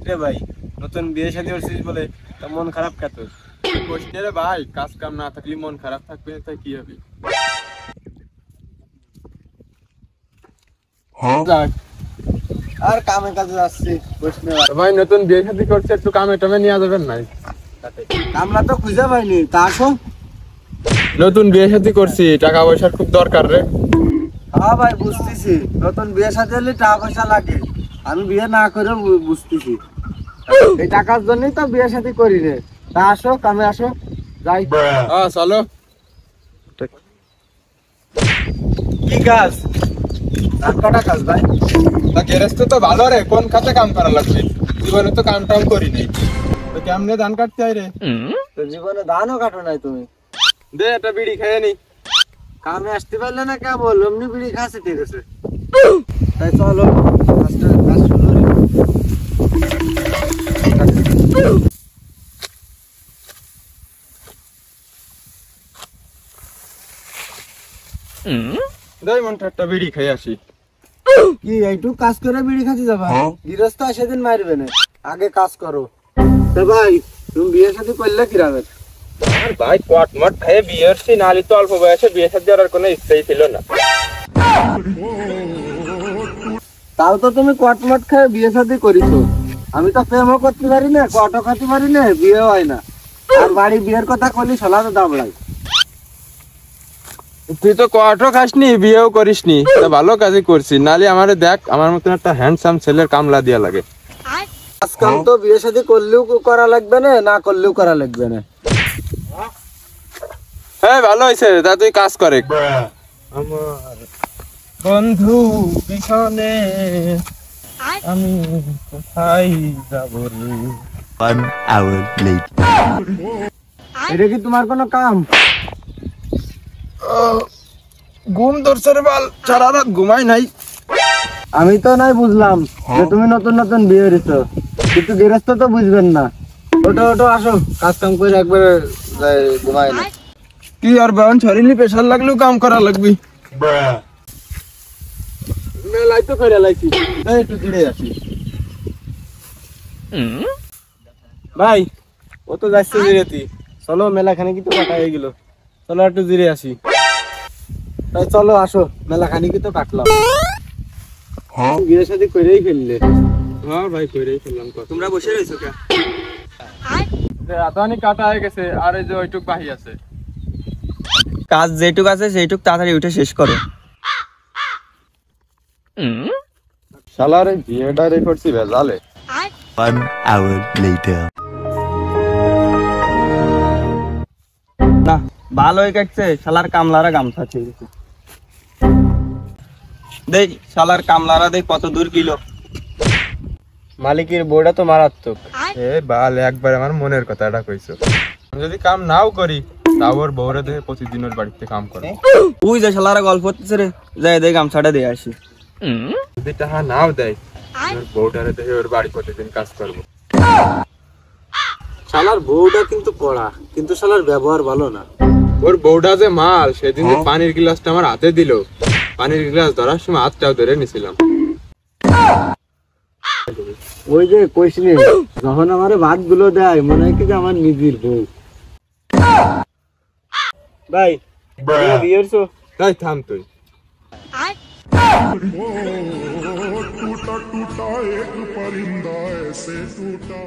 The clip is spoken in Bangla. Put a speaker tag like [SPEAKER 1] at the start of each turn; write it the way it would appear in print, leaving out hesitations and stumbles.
[SPEAKER 1] রে ভাই, নতুন বিয়ে শাদী করছিস বলে তা মন খারাপ কে তোর?
[SPEAKER 2] কইছে রে ভাই, কাজ কাম না থাকলে মন খারাপ থাকবে না, তাই কি হবে? যাক,
[SPEAKER 1] আর কামে কাজে যাচ্ছি, বসনে ভাই।
[SPEAKER 2] ভাই নতুন বিয়ে শাদী করছে, একটু কামে টামে নিয়ে যাবেন নাই?
[SPEAKER 1] কামলা তো খুঁজে পাইনি, তা আসো।
[SPEAKER 2] নতুন বিয়ে শাদী করছি, টাকা পয়সার খুব দরকার রে।
[SPEAKER 1] হ্যাঁ ভাই বুঝতেছি, নতুন বিয়ে শাদী হলে টাকা পয়সা লাগে। আমি বিয়ে না করে বুঝতেছি, এই টাকার জন্যই তো বিয়ে শাদী করি রে। তা আসো, কামে আসো, যাই।
[SPEAKER 2] হ্যাঁ চলো।
[SPEAKER 1] কি কাজ? ধান কাটা কাজ ভাই।
[SPEAKER 2] তা গেরেস্তে তো ভালো রে, কোন খাতে কাম করা লাগবে? জীবনে তো কাম টাম করি নাই, তো কেমনে ধান কাটতে হয় রে?
[SPEAKER 1] তো জীবনে ধানও কাটো নাই তুমি?
[SPEAKER 2] দে একটা বিড়ি খেয়ে নি।
[SPEAKER 1] কামে আসতে পারলে না কে বল, এমনি বিড়ি খাচ্ছে, ঠিক আছে। তাই চলো, কাজটা কাজ শুরু করি।
[SPEAKER 2] যাই মনটা একটা বিড়ি খেয়ে আসি।
[SPEAKER 1] কি এইটুক কাজ করে বিড়ি খাতে যাবা? গৃহস্থ সেদিন মারবে না, আগে কাজ করো। তো ভাই তুমি বিয়ে শাদী করলে কিরাবে?
[SPEAKER 2] আর ভাই কটমট খেয়ে বিয়ে হচ্ছি, নাহলে তো অল্প বয়সে বিয়ে শাদী করার কোনো ইচ্ছাই ছিল না।
[SPEAKER 1] তাও তো তুমি কটমট খেয়ে বিয়ে শাদী করিছো, আমি তো প্রেমও করতে পারি না, কটও খাতে পারি না, বিয়ে হয় না। আর বাড়ি বিয়ের কথা কলি সলা তো দাবড়াই।
[SPEAKER 2] তুই তো কটও খাসনি, বিয়েও করিসনি, তা ভালো কাজই করছিস। নাহলে আমারে দেখ, আমার মতন একটা হ্যান্ডসাম ছেলের কামলা দিয়া লাগে।
[SPEAKER 1] আজকাল তো বিয়ে শাদী করলেও করা লাগবে না, না করলেও করা লাগবে না।
[SPEAKER 2] হ্যাঁ ভালো হয়েছে, তা তুই কাজ করে। আমার বন্ধু পিছনে আমি কোথায় যাব রে?
[SPEAKER 3] 1 hour later.
[SPEAKER 1] এটা কি তোমার কোনো কাম?
[SPEAKER 2] ঘুম ধরছে রে বাল, সারা রাত ঘুমাই নাই।
[SPEAKER 1] আমি তো নাই বুঝলাম যে তুমি নতুন নতুন বিয়ে হয়েছো, কিন্তু গৃহস্থ তো বুঝবেন না। ওটো ওটো আসো, কাজ কাম করে একবার ঘুমাই না।
[SPEAKER 2] কি আর বান, শরীরে প্রেশার লাগলেও কাম করা লাগবে। মেলাই তো ফেরে লাইছি,
[SPEAKER 1] একটু ধীরে আসি। ভাই ও তো যাচ্ছে জিরেতি, চলো মেলাখানে কিন্তু কাটা হয়ে গেল, চলো একটু জিরে আসি। তাই চলো আসো, মেলাখানি কিন্তু কাটলাম। বিয়ে শাদী করেই ফেললে।
[SPEAKER 2] হ্যাঁ ভাই কইরেই ফেললাম।
[SPEAKER 1] তোমরা বসে রয়েছো কে?
[SPEAKER 2] আদানি কাটা হয়ে গেছে, আর এই যে ওইটুক বাহি আছে।
[SPEAKER 4] কাজ যেটুক আছে সেইটুক তাড়াতাড়ি উঠে শেষ করো।
[SPEAKER 2] শালার এই বিয়েটা রে করছি ভেজালে।
[SPEAKER 3] 1 hour later.
[SPEAKER 4] না ভালোই কাটছে, শালার কামলারা গামছা ছেড়ে গেছে। দেখ শালার কামলারা দেখ কত দূর কিলো।
[SPEAKER 1] মালিকের বউটা তো মারাত্মক।
[SPEAKER 2] এ বাল, একবার আমার মনের কথাটা কইছো। আমি যদি কাম নাও করি, তাও ওর বউরে দেখে প্রতিদিন ওর বাড়িতে কাম করে।
[SPEAKER 4] ওই যে শালারা গল্প হচ্ছে রে, যাই দেখ গামছাটা দিয়ে আসি।
[SPEAKER 2] যদি টাকা নাও দেয়, ওর বউটারে দেখে ওর বাড়ি প্রতিদিন কাজ করবো।
[SPEAKER 1] শালার বউটা কিন্তু কড়া, কিন্তু শালার ব্যবহার ভালো না।
[SPEAKER 2] ওর বউটা যে মাল, সেদিন যে পানির গ্লাসটা আমার হাতে দিল, পানির গ্লাস ধরার সময় হাতটাও ধরে নিছিলাম।
[SPEAKER 1] ওই যে কইসনি, যখন আমারে ভাত গুলো দেয় মনে হয় কি যে আমার নিজের বউ। ভাই বিয়ে হয়েছো?
[SPEAKER 2] তাই থাম তুই।
[SPEAKER 5] टूटा टूटा एक परिंदा ऐसे टूटा